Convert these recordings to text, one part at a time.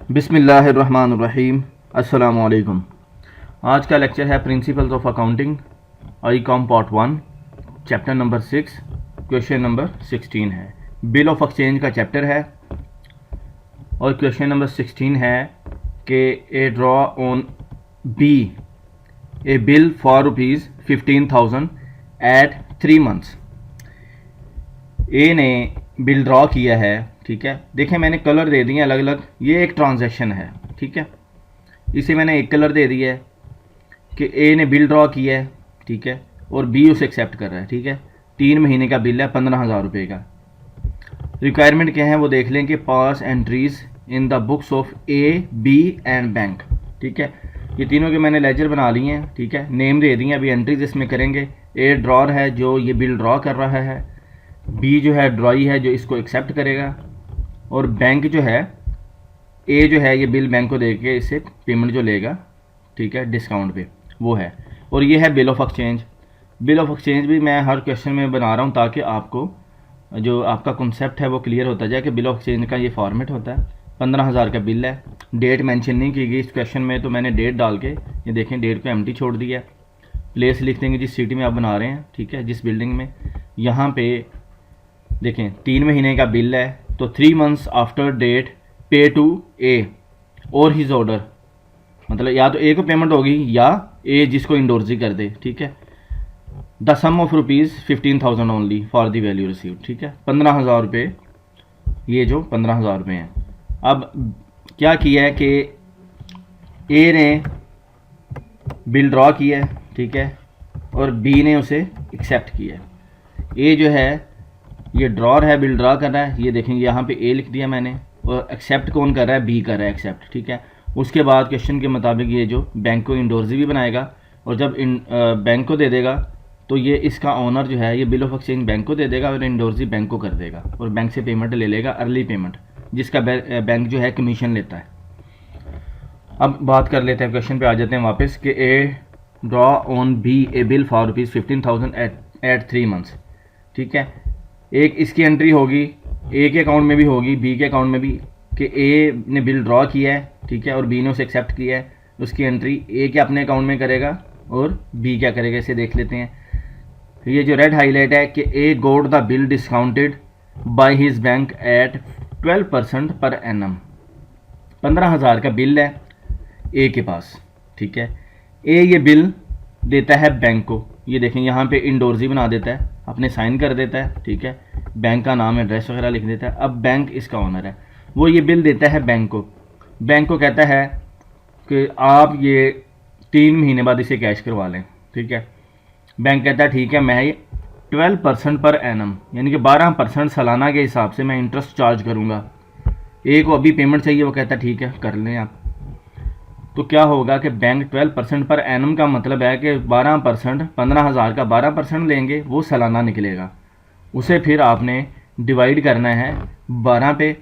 बिस्मिल्लाहिर्रहमानिर्रहीम। अस्सलामु अलैकुम। आज का लेक्चर है principles of accounting I com part 1 chapter number 6 question number 16 है। बिल ऑफ एक्सचेंज का चैप्टर है और क्वेश्चन नंबर 16 है कि A draw on B a bill for ₹15,000 at 3 months. A ने बिल ड्रॉ किया है, ठीक है। देखें मैंने कलर दे दिए अलग अलग, ये एक ट्रांजैक्शन है, ठीक है। इसे मैंने एक कलर दे दिया है कि ए ने बिल ड्रॉ किया है, ठीक है, और बी उसे एक्सेप्ट कर रहा है, ठीक है। 3 महीने का बिल है 15,000 रुपये का। रिक्वायरमेंट क्या है वो देख लें कि pass entries in the books of A B and bank, ठीक है। ये तीनों के मैंने लेजर बना लिए हैं, ठीक है। नेम दे दिए, अभी एंट्रीज इसमें करेंगे। ए ड्रॉर है जो ये बिल ड्रॉ कर रहा है, बी जो है ड्रॉई है जो इसको एक्सेप्ट करेगा, और बैंक जो है ए जो है ये बिल बैंक को दे के इससे पेमेंट जो लेगा, ठीक है, डिस्काउंट पे, वो है। और ये है bill of exchange. Bill of exchange भी मैं हर क्वेश्चन में बना रहा हूँ ताकि आपको जो आपका कॉन्सेप्ट है वो क्लियर होता जाए कि बिल ऑफ एक्सचेंज का ये फॉर्मेट होता है। 15,000 का बिल है, डेट मेंशन नहीं की गई इस क्वेश्चन में, तो मैंने डेट डाल के ये देखें डेट को एम्प्टी छोड़ दिया। प्लेस लिख देंगे जिस सिटी में आप बना रहे हैं, ठीक है, जिस बिल्डिंग में। यहाँ पे देखें 3 महीने का बिल है, तो 3 मंथ्स आफ्टर डेट पे टू ए और हिज ऑर्डर, मतलब या तो ए को पेमेंट होगी या ए जिसको इंडोर्सी कर दे, ठीक है। The sum of ₹15,000 only for the value receive, ठीक है। 15,000 रुपये, ये जो 15,000 रुपये हैं। अब क्या किया है कि ए ने बिल ड्रॉ किया है, ठीक है, और बी ने उसे एक्सेप्ट किया है। ए जो है ये ड्रॉर है, बिल ड्रॉ कर रहा है, ये देखेंगे यहाँ पे ए लिख दिया मैंने, और एक्सेप्ट कौन कर रहा है, बी कर रहा है एक्सेप्ट, ठीक है। उसके बाद क्वेश्चन के मुताबिक ये जो बैंक को इंडोर्सी भी बनाएगा, और जब बैंक को दे देगा तो ये इसका ओनर जो है ये बिल ऑफ एक्सचेंज बैंक को दे देगा और इंडोर्सी बैंक को कर देगा, और बैंक से पेमेंट ले लेगा, अर्ली पेमेंट, जिसका बैंक जो है कमीशन लेता है। अब बात कर लेते हैं, क्वेश्चन पे आ जाते हैं वापस कि A draw on B a bill for ₹15,000 at 3 months, ठीक है। एक इसकी एंट्री होगी, ए के अकाउंट में भी होगी, बी के अकाउंट में भी, कि ए ने बिल ड्रॉ किया है, ठीक है, और बी ने उसे एक्सेप्ट किया है। उसकी एंट्री ए के अपने अकाउंट में करेगा और बी क्या करेगा, इसे देख लेते हैं। ये जो रेड हाईलाइट है कि A got the bill discounted by his bank at 12% per annum. 15,000 का बिल है ए के पास, ठीक है। ए ये बिल देता है बैंक को, ये देखें यहाँ पे इंडोर्सी बना देता है, अपने साइन कर देता है, ठीक है, बैंक का नाम एड्रेस वगैरह लिख देता है। अब बैंक इसका ओनर है, वो ये बिल देता है बैंक को। बैंक को कहता है कि आप ये 3 महीने बाद इसे कैश करवा लें, ठीक है। बैंक कहता है ठीक है, मैं ये 12% पर एनम यानी कि 12% सालाना के हिसाब से मैं इंटरेस्ट चार्ज करूँगा। ए को अभी पेमेंट चाहिए, वो कहता है ठीक है कर लें आप। तो क्या होगा कि बैंक 12% पर एनम का मतलब है कि 12%, 15,000 का 12% लेंगे, वो सालाना निकलेगा। उसे फिर आपने डिवाइड करना है 12 पे,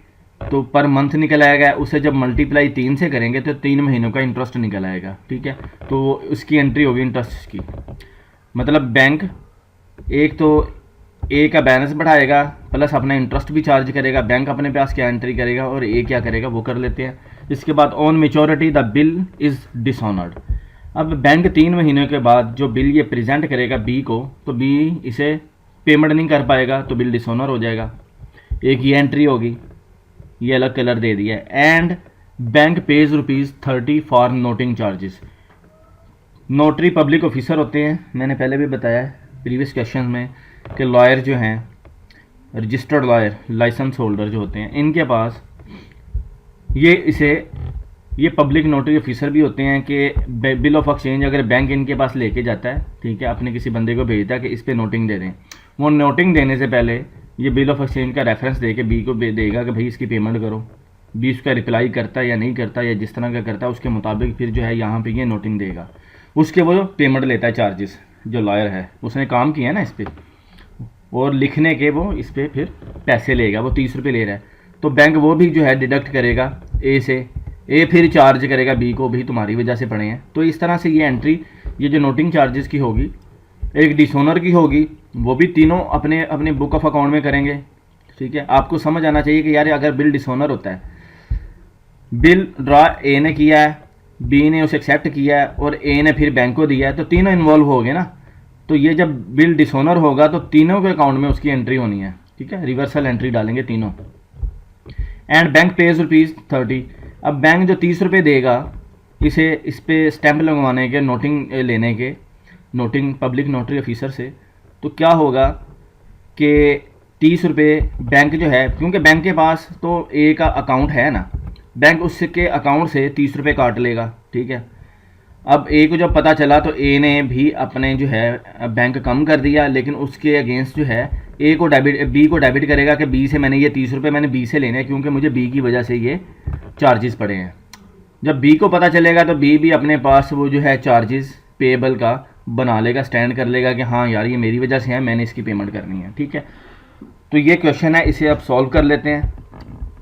तो पर मंथ निकल आएगा। उसे जब मल्टीप्लाई 3 से करेंगे तो 3 महीनों का इंटरेस्ट निकल आएगा, ठीक है। तो उसकी एंट्री होगी इंटरेस्ट की, मतलब बैंक एक तो ए का बैलेंस बढ़ाएगा प्लस अपना इंटरेस्ट भी चार्ज करेगा। बैंक अपने पास क्या एंट्री करेगा और ए क्या करेगा वो कर लेते हैं। इसके बाद on maturity the bill is dishonoured. अब बैंक 3 महीनों के बाद जो बिल ये प्रेजेंट करेगा बी को, तो बी इसे पेमेंट नहीं कर पाएगा, तो बिल डिसऑनर हो जाएगा। एक ये एंट्री होगी, ये अलग कलर दे दिया है। And bank page ₹30 for noting charges. Notary public officer होते हैं, मैंने पहले भी बताया है प्रीवियस क्वेश्चन में कि लॉयर जो हैं, रजिस्टर्ड लॉयर, लाइसेंस होल्डर जो होते हैं, इनके पास ये पब्लिक नोटरी ऑफिसर भी होते हैं कि बिल ऑफ एक्सचेंज अगर बैंक इनके पास लेके जाता है, ठीक है, अपने किसी बंदे को भेजता है कि इस पे नोटिंग दे दें, वो नोटिंग देने से पहले ये बिल ऑफ एक्सचेंज का रेफरेंस दे के बी को देगा कि भाई इसकी पेमेंट करो। बी उसका रिप्लाई करता है या नहीं करता, या जिस तरह का करता है उसके मुताबिक फिर जो है यहाँ पे ये नोटिंग देगा। उसके वो पेमेंट लेता है चार्जेस। जो लॉयर है उसने काम किया है ना इस पर, और लिखने के वो इस पर फिर पैसे लेगा, वो 30 रुपये ले रहा है, तो बैंक वो भी जो है डिडक्ट करेगा ए से, ए फिर चार्ज करेगा बी को, भी तुम्हारी वजह से पड़े हैं। तो इस तरह से ये एंट्री, ये जो नोटिंग चार्जेस की होगी, एक डिसओनर की होगी, वो भी तीनों अपने अपने बुक ऑफ अकाउंट में करेंगे, ठीक है। आपको समझ आना चाहिए कि यार अगर बिल डिसऑनर होता है बिल ड्रा ए ने किया है, बी ने उसे एक्सेप्ट किया है और ए ने फिर बैंक को दिया है, तो तीनों इन्वॉल्व हो गए ना। तो ये जब बिल डिसऑनर होगा तो तीनों के अकाउंट में उसकी एंट्री होनी है, ठीक है, रिवर्सल एंट्री डालेंगे तीनों। And bank page ₹30। अब बैंक जो 30 रुपये देगा इसे इस पर स्टैंप लगवाने के, नोटिंग लेने के, नोटिंग पब्लिक नोटरी ऑफिसर से, तो क्या होगा कि 30 रुपये बैंक जो है, क्योंकि बैंक के पास तो ए का अकाउंट है ना, बैंक उसके अकाउंट से 30 रुपये काट लेगा, ठीक है। अब ए को जब पता चला तो ए ने भी अपने जो है बैंक कम कर दिया, लेकिन उसके अगेंस्ट जो है ए को बी को डेबिट करेगा कि बी से मैंने ये 30 रुपये मैंने बी से लेने हैं क्योंकि मुझे बी की वजह से ये चार्जेस पड़े हैं। जब बी को पता चलेगा तो बी भी अपने पास वो जो है चार्जेस पेएबल का बना लेगा, स्टैंड कर लेगा कि हाँ यार ये मेरी वजह से है, मैंने इसकी पेमेंट करनी है, ठीक है। तो ये क्वेश्चन है, इसे अब सॉल्व कर लेते हैं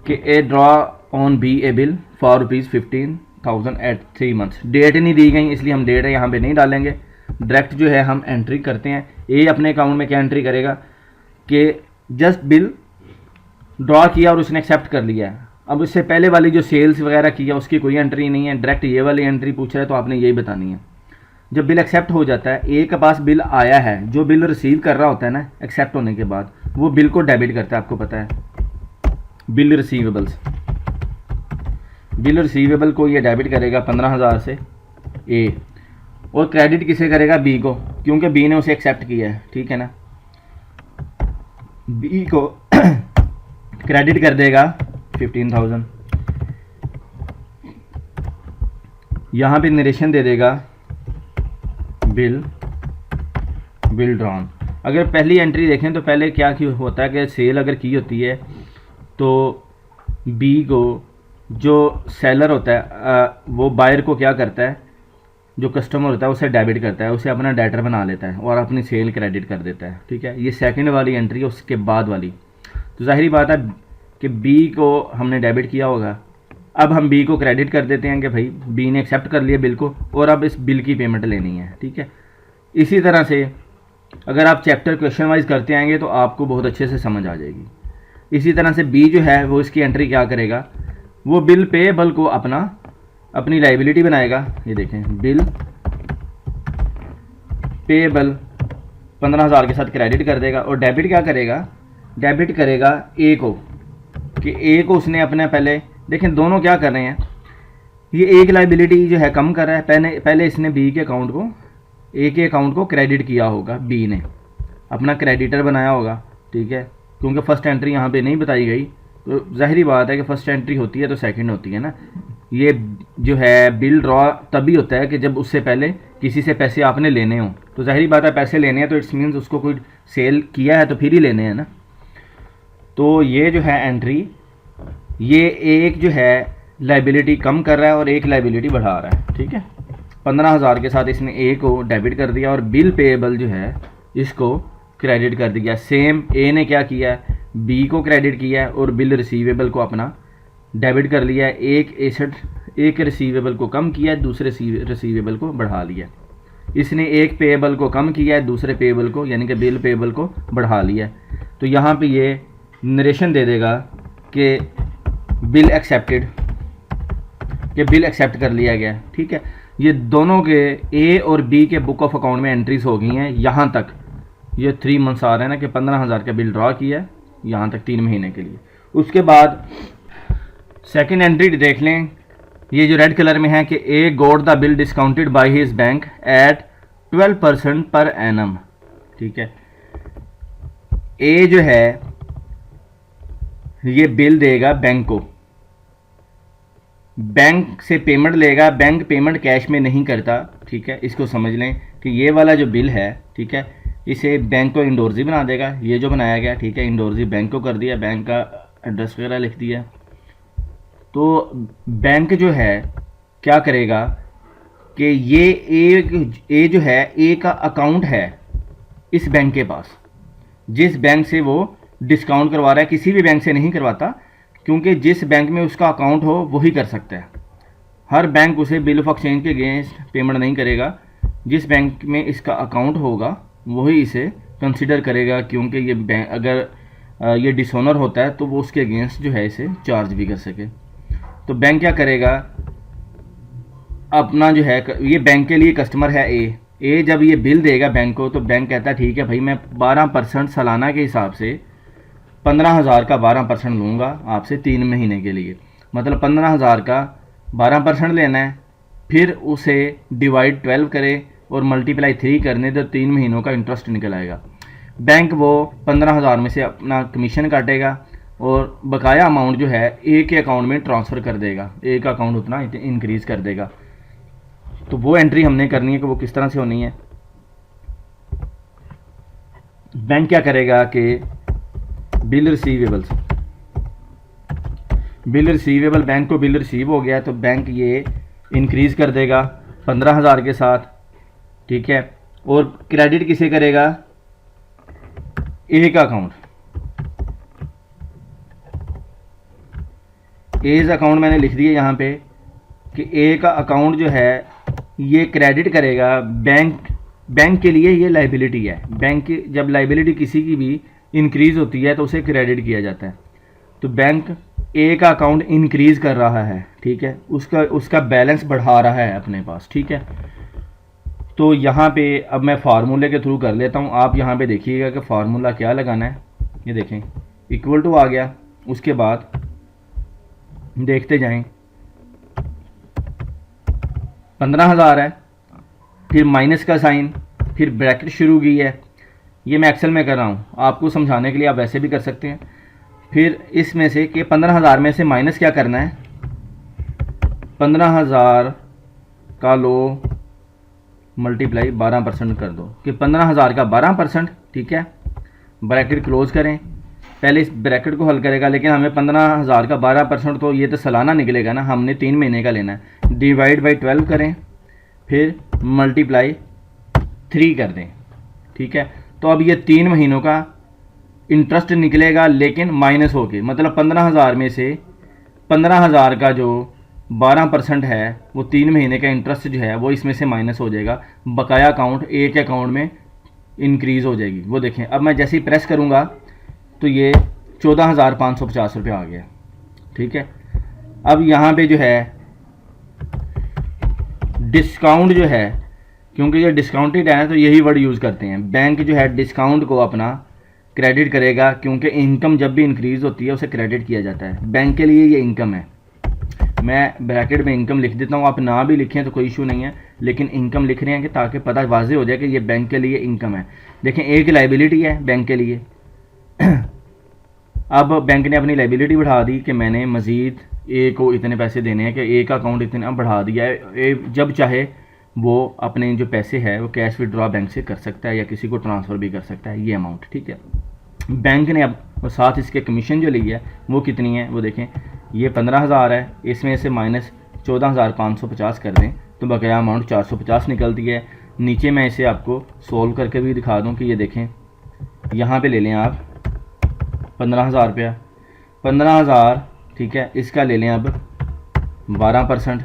कि A draw on B a bill for ₹15,000 at 3 months। Date नहीं दी गई इसलिए हम डेट यहाँ पे नहीं डालेंगे, डायरेक्ट जो है हम एंट्री करते हैं। ए अपने अकाउंट में क्या एंट्री करेगा कि जस्ट बिल ड्रॉ किया और उसने एक्सेप्ट कर लिया है। अब इससे पहले वाली जो सेल्स वगैरह किया उसकी कोई एंट्री नहीं है, डायरेक्ट ये वाली एंट्री पूछ रहा है तो आपने यही बतानी है। जब बिल एक्सेप्ट हो जाता है, ए के पास बिल आया है, जो बिल रिसीव कर रहा होता है ना एक्सेप्ट होने के बाद, वो बिल को डेबिट करता है, आपको पता है, बिल रिसीवेबल्स। बिल रिसीवेबल को ये डेबिट करेगा 15,000 से ए, और क्रेडिट किसे करेगा, बी को, क्योंकि बी ने उसे एक्सेप्ट किया है, ठीक है ना। बी को क्रेडिट कर देगा 15,000, यहाँ पे नरेशन दे देगा बिल ड्रॉन। अगर पहली एंट्री देखें तो पहले क्या होता है कि सेल अगर की होती है तो बी को जो सेलर होता है वो बायर को क्या करता है, जो कस्टमर होता है उसे डेबिट करता है, उसे अपना डेटर बना लेता है और अपनी सेल क्रेडिट कर देता है, ठीक है। ये सेकंड वाली एंट्री है, उसके बाद वाली। तो जाहिर बात है कि बी को हमने डेबिट किया होगा, अब हम बी को क्रेडिट कर देते हैं कि भाई बी ने एक्सेप्ट कर लिया बिल को और अब इस बिल की पेमेंट लेनी है, ठीक है। इसी तरह से अगर आप चैप्टर क्वेश्चन वाइज करते आएंगे तो आपको बहुत अच्छे से समझ आ जाएगी। इसी तरह से बी जो है वो इसकी एंट्री क्या करेगा, वो बिल पेएबल को अपनी लाइबिलिटी बनाएगा। ये देखें, बिल पेएबल 15,000 के साथ क्रेडिट कर देगा और डेबिट क्या करेगा, डेबिट करेगा ए को, कि ए को उसने अपने पहले देखें दोनों क्या कर रहे हैं, ये एक लाइबिलिटी जो है कम कर रहा है। पहले इसने बी के अकाउंट को, ए के अकाउंट को क्रेडिट किया होगा, बी ने अपना क्रेडिटर बनाया होगा, ठीक है, क्योंकि फर्स्ट एंट्री यहाँ पे नहीं बताई गई तो जाहिर बात है कि फर्स्ट एंट्री होती है तो सेकंड होती है ना। ये जो है बिल ड्रॉ तभी होता है कि जब उससे पहले किसी से पैसे आपने लेने हो, तो जाहिर बात है पैसे लेने हैं तो इट्स मीन्स उसको कोई सेल किया है तो फिर ही लेने हैं ना। तो ये जो है एंट्री, ये एक जो है लाइबिलिटी कम कर रहा है और एक लाइबिलिटी बढ़ा रहा है, ठीक है। 15,000 के साथ इसने ए को डेबिट कर दिया और बिल पेएबल जो है इसको क्रेडिट कर दिया। सेम ए ने क्या किया है, बी को क्रेडिट किया है और बिल रिसीवेबल को अपना डेबिट कर लिया है। एक रिसीवेबल को कम किया है, दूसरे रिसीवेबल को बढ़ा लिया। इसने एक पेएबल को कम किया है, दूसरे पेएबल को यानी कि बिल पेएबल को बढ़ा लिया। तो यहाँ पे ये नरेशन दे देगा कि बिल एक्सेप्टेड, कि बिल एक्सेप्ट कर लिया गया, ठीक है। ये दोनों के ए और बी के बुक ऑफ अकाउंट में एंट्रीज हो गई हैं। यहाँ तक ये 3 months आ रहे हैं ना कि 15,000 का बिल ड्रॉ किया है, यहाँ तक 3 महीने के लिए। उसके बाद सेकंड एंट्री देख लें, ये जो रेड कलर में है कि A got the bill discounted by his bank at 12% per annum, ठीक है। ए जो है ये बिल देगा बैंक को, बैंक से पेमेंट लेगा, बैंक पेमेंट कैश में नहीं करता, ठीक है। इसको समझ लें कि ये वाला जो बिल है, ठीक है, इसे बैंक को इंडोर्जी बना देगा, ये जो बनाया गया, ठीक है, इंडोर्जी बैंक को कर दिया, बैंक का एड्रेस वगैरह लिख दिया। तो बैंक जो है क्या करेगा कि ये ए जो है ए का अकाउंट है इस बैंक के पास, जिस बैंक से वो डिस्काउंट करवा रहा है, किसी भी बैंक से नहीं करवाता, क्योंकि जिस बैंक में उसका अकाउंट हो वही कर सकता है। हर बैंक उसे बिल ऑफ एक्सचेंज के अगेंस्ट पेमेंट नहीं करेगा, जिस बैंक में इसका अकाउंट होगा वही इसे कंसिडर करेगा, क्योंकि ये बैंक अगर ये डिसऑनर होता है तो वो उसके अगेंस्ट जो है इसे चार्ज भी कर सके। तो बैंक क्या करेगा, अपना जो है, ये बैंक के लिए कस्टमर है ए जब ये बिल देगा बैंक को, तो बैंक कहता है ठीक है भाई, मैं 12% सालाना के हिसाब से 15,000 का 12% लूँगा आपसे 3 महीने के लिए। मतलब 15,000 का 12% लेना है, फिर उसे डिवाइड 12 करे और मल्टीप्लाई 3 करने, तो 3 महीनों का इंटरेस्ट निकल आएगा। बैंक वो 15,000 में से अपना कमीशन काटेगा और बकाया अमाउंट जो है ए के अकाउंट में ट्रांसफ़र कर देगा, ए का अकाउंट उतना इंक्रीज़ कर देगा। तो वो एंट्री हमने करनी है कि वो किस तरह से होनी है। बैंक क्या करेगा कि बिल रिसीवेबल, बैंक को बिल रिसीव हो गया तो बैंक ये इंक्रीज़ कर देगा 15,000 के साथ, ठीक है। और क्रेडिट किसे करेगा, ए का अकाउंट, एज अकाउंट मैंने लिख दिया यहाँ पे कि ए का अकाउंट जो है ये क्रेडिट करेगा बैंक के लिए। ये लाइबिलिटी है, बैंक की जब लाइबिलिटी किसी की भी इंक्रीज़ होती है तो उसे क्रेडिट किया जाता है। तो बैंक ए का अकाउंट इंक्रीज़ कर रहा है, ठीक है, उसका बैलेंस बढ़ा रहा है अपने पास, ठीक है। तो यहाँ पे अब मैं फार्मूले के थ्रू कर लेता हूँ। आप यहाँ पे देखिएगा कि फार्मूला क्या लगाना है। ये देखें इक्वल टू आ गया, उसके बाद देखते जाएं 15,000 है, फिर माइनस का साइन, फिर ब्रैकेट शुरू की है। ये मैं एक्सेल में कर रहा हूँ, आपको समझाने के लिए आप वैसे भी कर सकते हैं। फिर इसमें से कि 15,000 में से माइनस क्या करना है, 15,000 का लो मल्टीप्लाई 12% कर दो कि 15,000 का 12%, ठीक है। ब्रैकेट क्लोज करें, पहले इस ब्रैकेट को हल करेगा, लेकिन हमें 15,000 का 12% तो ये तो सालाना निकलेगा ना, हमने 3 महीने का लेना है। डिवाइड बाई 12 करें, फिर मल्टीप्लाई 3 कर दें, ठीक है। तो अब ये 3 महीनों का इंटरेस्ट निकलेगा, लेकिन माइनस होके, मतलब 15,000 में से 15,000 का जो 12% है वो 3 महीने का इंटरेस्ट जो है वो इसमें से माइनस हो जाएगा। बकाया अकाउंट ए के अकाउंट में इंक्रीज़ हो जाएगी। वो देखें, अब मैं जैसे ही प्रेस करूँगा तो ये 14,550 रुपये आ गया, ठीक है। अब यहाँ पे जो है डिस्काउंट जो है, क्योंकि ये डिस्काउंटेड है तो यही वर्ड यूज़ करते हैं। बैंक जो है डिस्काउंट को अपना क्रेडिट करेगा, क्योंकि इनकम जब भी इंक्रीज़ होती है उसे क्रेडिट किया जाता है। बैंक के लिए ये इनकम है। मैं ब्रैकेट में इनकम लिख देता हूँ, आप ना भी लिखें तो कोई इशू नहीं है, लेकिन इनकम लिख रहे हैं कि ताकि पता वाज़े हो जाए कि ये बैंक के लिए इनकम है। देखें एक लाइबिलिटी है बैंक के लिए। अब बैंक ने अपनी लाइबिलिटी बढ़ा दी कि मैंने मज़ीद ए को इतने पैसे देने हैं, कि ए का अकाउंट इतना बढ़ा दिया है। ए जब चाहे वो अपने जो पैसे है वो कैश विड्रॉ बैंक से कर सकता है या किसी को ट्रांसफ़र भी कर सकता है, ये अमाउंट, ठीक है। बैंक ने अब साथ इसके कमीशन जो ली है वो कितनी है, वो देखें, ये 15,000 है, इसमें से माइनस 14,550 कर दें तो बकाया अमाउंट 450 निकलती है। नीचे मैं इसे आपको सोल्व करके भी दिखा दूं कि ये देखें, यहाँ पे ले लें आप 15,000 रुपया, 15,000, ठीक है, इसका ले लें अब 12%,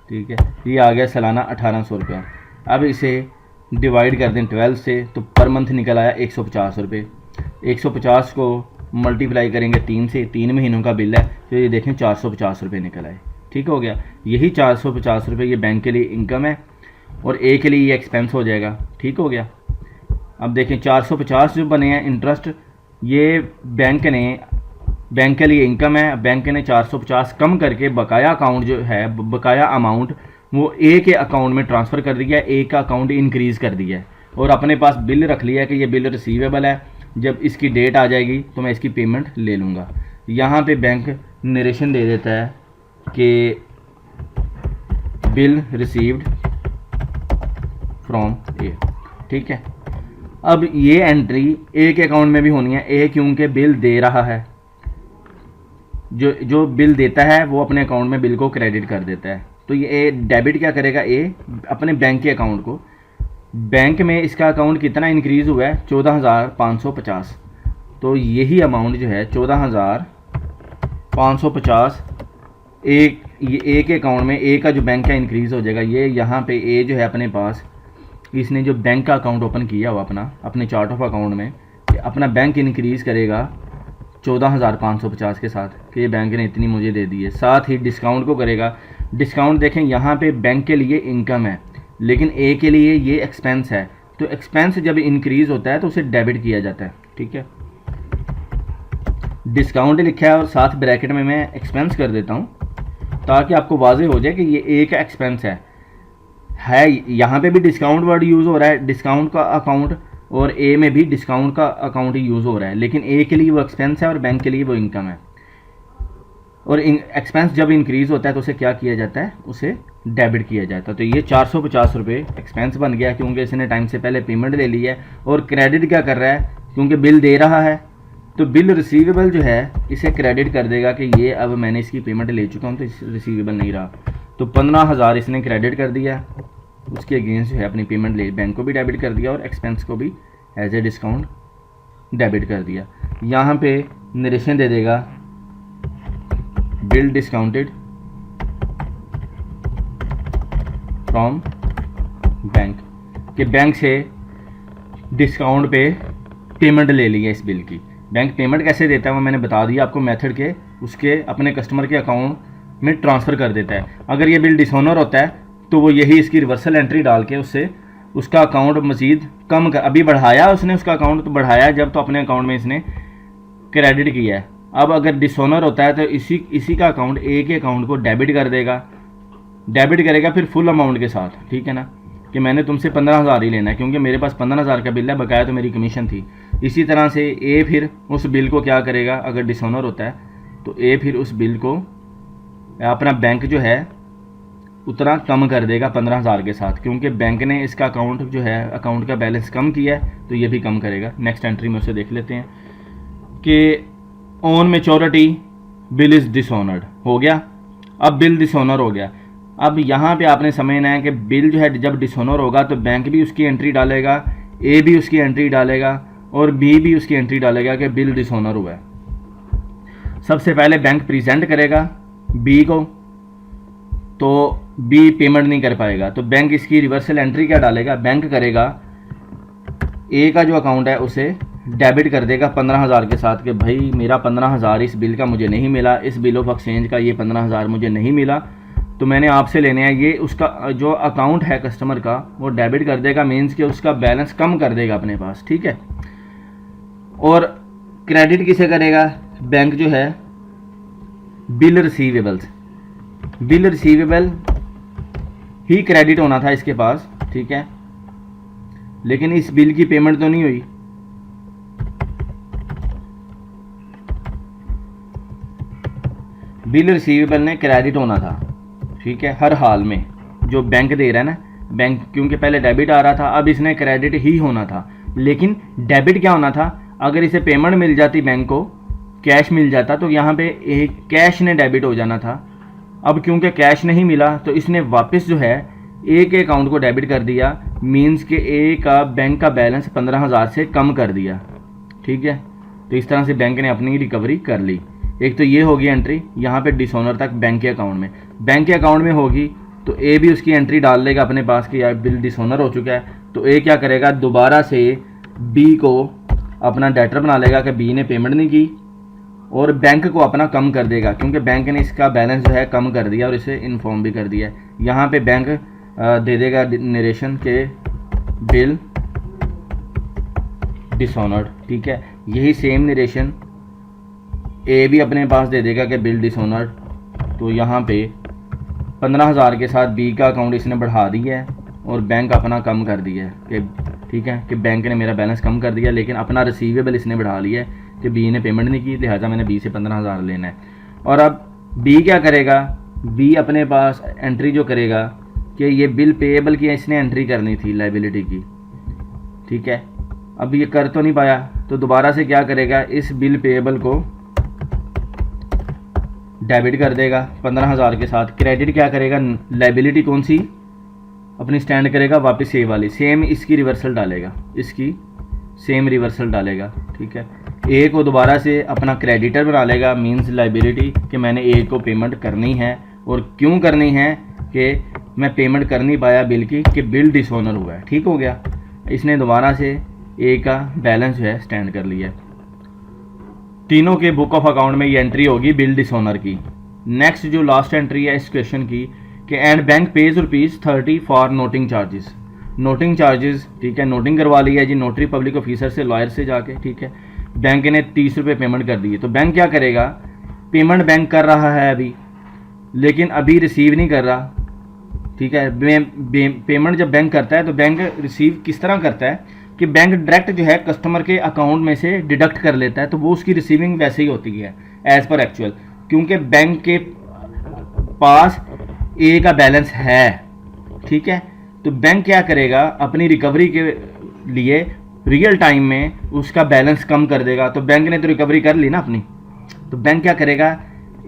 ठीक है, ये आ गया सालाना 1,800 रुपया। अब इसे डिवाइड कर दें 12 से तो पर मंथ निकल आया 150 रुपये। 150 को मल्टीप्लाई करेंगे 3 से, 3 महीनों का बिल है तो ये देखें 450 रुपये निकल आए, ठीक हो गया। यही 450 रुपये ये बैंक के लिए इनकम है और ए के लिए ये एक्सपेंस हो जाएगा, ठीक हो गया। अब देखें 450 जो बने हैं इंटरेस्ट, ये बैंक के लिए इनकम है। बैंक ने 450 कम करके बकाया अकाउंट जो है, बकाया अमाउंट वो ए के अकाउंट में ट्रांसफ़र कर दिया है, ए का अकाउंट इंक्रीज़ कर दिया है और अपने पास बिल रख लिया है कि ये बिल रिसीवेबल है, जब इसकी डेट आ जाएगी तो मैं इसकी पेमेंट ले लूँगा। यहाँ पे बैंक नरेशन दे देता है कि बिल रिसीव्ड फ्रॉम ए, ठीक है। अब ये एंट्री ए के अकाउंट में भी होनी है, ए क्योंकि बिल दे रहा है, जो बिल देता है वो अपने अकाउंट में बिल को क्रेडिट कर देता है। तो ये ए डेबिट क्या करेगा, ए अपने बैंक के अकाउंट को, बैंक में इसका अकाउंट कितना इंक्रीज़ हुआ है 14,550, तो यही अमाउंट जो है 14,550 ए के अकाउंट में, ए का जो बैंक का इंक्रीज़ हो जाएगा। ये यहाँ पे ए जो है अपने पास, इसने जो बैंक का अकाउंट ओपन किया हुआ अपने चार्ट ऑफ अकाउंट में, अपना बैंक इंक्रीज़ करेगा 14,550 के साथ कि ये बैंक ने इतनी मुझे दे दी है। साथ ही डिस्काउंट को करेगा, डिस्काउंट देखें यहाँ पे बैंक के लिए इनकम है लेकिन ए के लिए ये एक्सपेंस है, तो एक्सपेंस जब इंक्रीज़ होता है तो उसे डेबिट किया जाता है। ठीक है, डिस्काउंट लिखा है और साथ ब्रैकेट में मैं एक्सपेंस कर देता हूँ ताकि आपको वाज़ेह हो जाए कि ये ए का एक्सपेंस है। यहाँ पे भी डिस्काउंट वर्ड यूज़ हो रहा है, डिस्काउंट का अकाउंट, और ए में भी डिस्काउंट का अकाउंट ही यूज़ हो रहा है, लेकिन ए के लिए वो एक्सपेंस है और बैंक के लिए वो इनकम है। और एक्सपेंस जब इंक्रीज़ होता है तो उसे क्या किया जाता है, उसे डेबिट किया जाता है। तो ये 450 रुपये एक्सपेंस बन गया क्योंकि इसने टाइम से पहले पेमेंट ले ली है। और क्रेडिट क्या कर रहा है, क्योंकि बिल दे रहा है तो बिल रिसीवेबल जो है इसे क्रेडिट कर देगा कि ये अब मैंने इसकी पेमेंट ले चुका हूँ तो इस रिसीवेबल नहीं रहा। तो 15,000 इसने क्रेडिट कर दिया, उसके अगेंस्ट जो है अपनी पेमेंट ले, बैंक को भी डेबिट कर दिया और एक्सपेंस को भी एज ए डिस्काउंट डेबिट कर दिया। यहाँ पे नरेशन दे देगा बिल डिस्काउंटेड फ्रॉम बैंक, कि बैंक से डिस्काउंट पे पेमेंट ले ली है इस बिल की। बैंक पेमेंट कैसे देता है वो मैंने बता दिया आपको मेथड के, उसके अपने कस्टमर के अकाउंट में ट्रांसफ़र कर देता है। अगर ये बिल डिसऑनर होता है तो वो यही इसकी रिवर्सल एंट्री डाल के उससे उसका अकाउंट मज़ीद कम कर, अभी बढ़ाया उसने उसका अकाउंट तो बढ़ाया जब तो अपने अकाउंट में इसने क्रेडिट किया है। अब अगर डिसऑनर होता है तो इसी का अकाउंट ए के अकाउंट को डेबिट कर देगा, डेबिट करेगा फिर फुल अमाउंट के साथ। ठीक है ना, कि मैंने तुमसे 15,000 ही लेना है क्योंकि मेरे पास 15,000 का बिल है, बकाया तो मेरी कमीशन थी। इसी तरह से ए फिर उस बिल को क्या करेगा, अगर डिसऑनर होता है तो ए फिर उस बिल को अपना बैंक जो है उतना कम कर देगा 15,000 के साथ, क्योंकि बैंक ने इसका अकाउंट जो है अकाउंट का बैलेंस कम किया है तो ये भी कम करेगा। नेक्स्ट एंट्री में उसे देख लेते हैं कि on maturity bill is dishonoured हो गया। अब बिल डिसऑनर हो गया, अब यहाँ पे आपने समझना है कि बिल जो है जब डिसऑनर होगा तो बैंक भी उसकी एंट्री डालेगा, ए भी उसकी एंट्री डालेगा और बी भी उसकी एंट्री डालेगा कि बिल डिसऑनर हुआ है। सबसे पहले बैंक प्रेजेंट करेगा बी को, तो बी पेमेंट नहीं कर पाएगा तो बैंक इसकी रिवर्सल एंट्री क्या डालेगा, बैंक करेगा ए का जो अकाउंट है उसे डेबिट कर देगा 15,000 के साथ कि भाई मेरा 15,000 इस बिल का मुझे नहीं मिला, इस बिल ऑफ एक्सचेंज का ये 15,000 मुझे नहीं मिला तो मैंने आपसे लेने हैं। ये उसका जो अकाउंट है कस्टमर का वो डेबिट कर देगा, मीन्स कि उसका बैलेंस कम कर देगा अपने पास। ठीक है, और क्रेडिट किसे करेगा, बैंक जो है बिल रिसीवेबल्स, बिल रिसीवेबल ही क्रेडिट होना था इसके पास। ठीक है, लेकिन इस बिल की पेमेंट तो नहीं हुई, बिल रिसीवेबल ने क्रेडिट होना था। ठीक है, हर हाल में जो बैंक दे रहा है ना, बैंक क्योंकि पहले डेबिट आ रहा था अब इसने क्रेडिट ही होना था, लेकिन डेबिट क्या होना था, अगर इसे पेमेंट मिल जाती बैंक को, कैश मिल जाता तो यहाँ पे एक कैश ने डेबिट हो जाना था। अब क्योंकि कैश नहीं मिला तो इसने वापस जो है ए के अकाउंट को डेबिट कर दिया, मींस के ए का बैंक का बैलेंस 15,000 से कम कर दिया। ठीक है, तो इस तरह से बैंक ने अपनी रिकवरी कर ली। एक तो ये होगी एंट्री यहाँ पे डिसऑनर तक बैंक के अकाउंट में, बैंक के अकाउंट में होगी तो ए भी उसकी एंट्री डाल देगा अपने पास कि यार बिल डिसऑनर हो चुका है, तो ए क्या करेगा, दोबारा से बी को अपना डेटर बना लेगा कि बी ने पेमेंट नहीं की और बैंक को अपना कम कर देगा क्योंकि बैंक ने इसका बैलेंस जो है कम कर दिया और इसे इन्फॉर्म भी कर दिया है। यहाँ पे बैंक दे देगा नरेशन के बिल डिसऑनर्ड। ठीक है, यही सेम नरेशन ए भी अपने पास दे देगा कि बिल डिसऑनर्ड। तो यहाँ पे 15,000 के साथ बी का अकाउंट इसने बढ़ा दिया है और बैंक अपना कम कर दिया है कि ठीक है कि बैंक ने मेरा बैलेंस कम कर दिया, लेकिन अपना रिसीवेबल इसने बढ़ा लिया है कि बी ने पेमेंट नहीं की, लिहाजा मैंने बी से 15,000 लेना है। और अब बी क्या करेगा, बी अपने पास एंट्री जो करेगा कि ये बिल पेएबल की इसने एंट्री करनी थी लाइबिलिटी की। ठीक है, अब ये कर तो नहीं पाया तो दोबारा से क्या करेगा, इस बिल पेएबल को डेबिट कर देगा 15,000 के साथ। क्रेडिट क्या करेगा, लाइबिलिटी कौन सी अपनी स्टैंड करेगा, वापस ए वाली सेम इसकी रिवर्सल डालेगा, इसकी सेम रिवर्सल डालेगा। ठीक है, ए को दोबारा से अपना क्रेडिटर बना लेगा, मींस लाइबिलिटी कि मैंने ए को पेमेंट करनी है और क्यों करनी है कि मैं पेमेंट कर नहीं पाया बिल की कि बिल डिसऑनर हुआ है। ठीक हो गया, इसने दोबारा से ए का बैलेंस जो है स्टैंड कर लिया है। तीनों के बुक ऑफ अकाउंट में ये एंट्री होगी बिल डिसऑनर की। नेक्स्ट जो लास्ट एंट्री है इस क्वेश्चन की कि and bank page ₹30 for noting charges. Noting charges, ठीक है, नोटिंग करवा लिया है जी नोटरी पब्लिक ऑफिसर से, लॉयर से जाके, ठीक है। बैंक ने ₹30 पेमेंट कर दी। तो बैंक क्या करेगा, पेमेंट बैंक कर रहा है अभी, लेकिन अभी रिसीव नहीं कर रहा, ठीक है। पेमेंट जब बैंक करता है तो बैंक रिसीव किस तरह करता है कि बैंक डायरेक्ट जो है कस्टमर के अकाउंट में से डिडक्ट कर लेता है, तो वो उसकी रिसीविंग वैसे ही होती है एज पर एक्चुअल, क्योंकि बैंक के पास ए का बैलेंस है, ठीक है। तो बैंक क्या करेगा, अपनी रिकवरी के लिए रियल टाइम में उसका बैलेंस कम कर देगा। तो बैंक ने तो रिकवरी कर ली ना अपनी, तो बैंक क्या करेगा,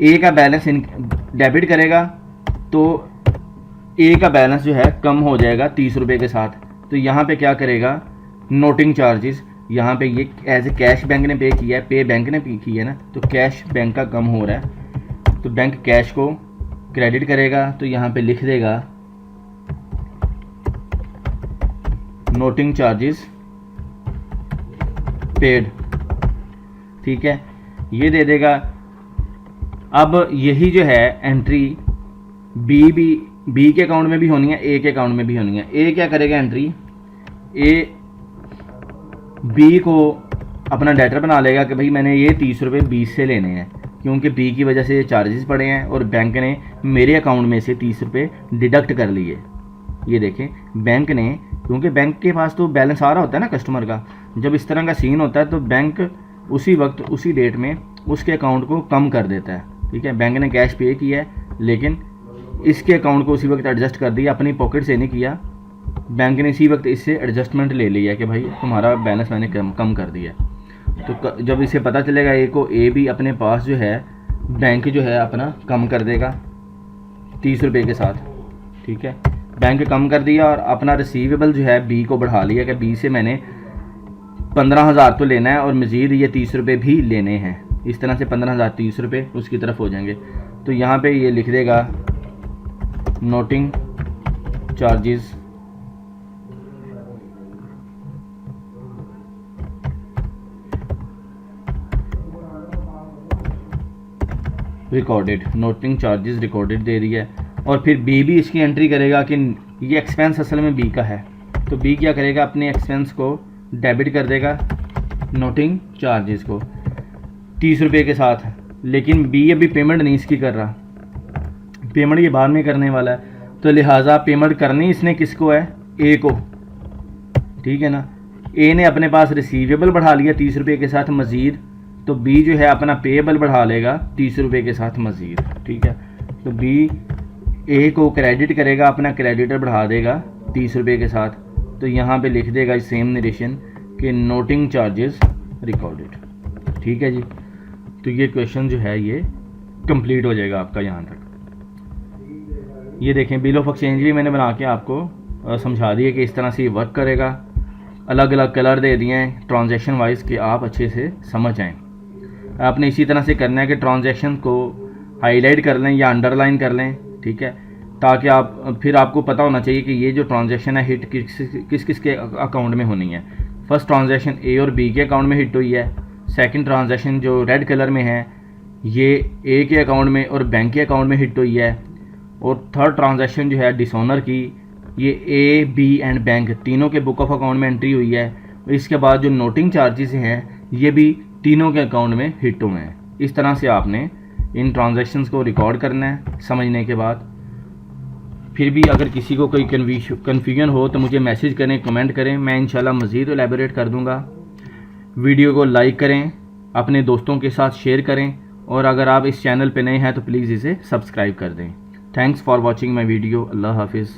ए का बैलेंस डेबिट करेगा, तो ए का बैलेंस जो है कम हो जाएगा ₹30 के साथ। तो यहाँ पे क्या करेगा, नोटिंग चार्जेस, यहाँ पे ये एज ए कैश बैंक ने पे किया है, पे बैंक ने पे किया है ना, तो कैश बैंक का कम हो रहा है, तो बैंक कैश को क्रेडिट करेगा। तो यहाँ पे लिख देगा नोटिंग चार्जेस पेड, ठीक है, ये दे देगा। अब यही जो है एंट्री बी के अकाउंट में भी होनी है, ए के अकाउंट में भी होनी है। ए क्या करेगा, एंट्री ए बी को अपना डेटर बना लेगा कि भाई मैंने ये ₹30 बी से लेने हैं, क्योंकि बी की वजह से ये चार्जेस पड़े हैं और बैंक ने मेरे अकाउंट में से ₹30 डिडक्ट कर लिए। ये देखें, बैंक ने, क्योंकि बैंक के पास तो बैलेंस आ रहा होता है ना कस्टमर का, जब इस तरह का सीन होता है तो बैंक उसी वक्त उसी डेट में उसके अकाउंट को कम कर देता है, ठीक है। बैंक ने कैश पे किया है, लेकिन इसके अकाउंट को उसी वक्त एडजस्ट कर दिया, अपनी पॉकेट से नहीं किया, बैंक ने इसी वक्त इससे एडजस्टमेंट ले लिया कि भाई तुम्हारा बैलेंस मैंने कम कर दिया। तो जब इसे पता चलेगा ए को, ए भी अपने पास जो है बैंक जो है अपना कम कर देगा ₹30 के साथ, ठीक है। बैंक कम कर दिया और अपना रिसीवेबल जो है बी को बढ़ा लिया कि बी से मैंने 15,000 तो लेना है और मज़ीद ये ₹30 भी लेने हैं। इस तरह से 15,000 ₹30 उसकी तरफ हो जाएंगे। तो यहाँ पे ये लिख देगा noting charges recorded, noting charges recorded दे दिया है। और फिर बी भी इसकी एंट्री करेगा कि ये एक्सपेंस असल में बी का है, तो बी क्या करेगा, अपने एक्सपेंस को डेबिट कर देगा नोटिंग चार्जेस को ₹30 के साथ। लेकिन बी अभी पेमेंट नहीं इसकी कर रहा, पेमेंट ये बाद में करने वाला है, तो लिहाजा पेमेंट करनी इसने किसको है, ए को, ठीक है ना। ए ने अपने पास रिसीवेबल बढ़ा लिया ₹30 के साथ मज़ीद, तो बी जो है अपना पेएबल बढ़ा लेगा ₹30 के साथ मज़ीद, ठीक है। तो बी ए को क्रेडिट करेगा, अपना क्रेडिटर बढ़ा देगा ₹30 के साथ। तो यहाँ पे लिख देगा सेम नरेशन कि नोटिंग चार्जेस रिकॉर्डेड, ठीक है जी। तो ये क्वेश्चन जो है ये कंप्लीट हो जाएगा आपका यहाँ तक। ये देखें, बिल ऑफ एक्सचेंज भी मैंने बना के आपको समझा दिया कि इस तरह से ये वर्क करेगा। अलग अलग कलर दे दिए हैं ट्रांजैक्शन वाइज कि आप अच्छे से समझ जाएं। आपने इसी तरह से करना है कि ट्रांजैक्शन को हाईलाइट कर लें या अंडरलाइन कर लें, ठीक है, ताकि आप फिर आपको पता होना चाहिए कि ये जो ट्रांजैक्शन है हिट किस किस के अकाउंट में होनी है। फर्स्ट ट्रांजैक्शन ए और बी के अकाउंट में हिट हुई है, सेकंड ट्रांजैक्शन जो रेड कलर में है ये ए के अकाउंट में और बैंक के अकाउंट में हिट हुई है, और थर्ड ट्रांजैक्शन जो है डिसऑनर की, ये ए बी एंड बैंक तीनों के बुक ऑफ अकाउंट में एंट्री हुई है। इसके बाद जो नोटिंग चार्जेस हैं ये भी तीनों के अकाउंट में हिट हुए हैं। इस तरह से आपने इन ट्रांजैक्शंस को रिकॉर्ड करना है समझने के बाद। फिर भी अगर किसी को कोई कन्फ्यूजन हो तो मुझे मैसेज करें, कमेंट करें, मैं इंशाल्लाह मज़ीद एलैबोरेट कर दूंगा। वीडियो को लाइक करें, अपने दोस्तों के साथ शेयर करें, और अगर आप इस चैनल पे नए हैं तो प्लीज़ इसे सब्सक्राइब कर दें। Thanks for watching my video. अल्लाह हाफिज़।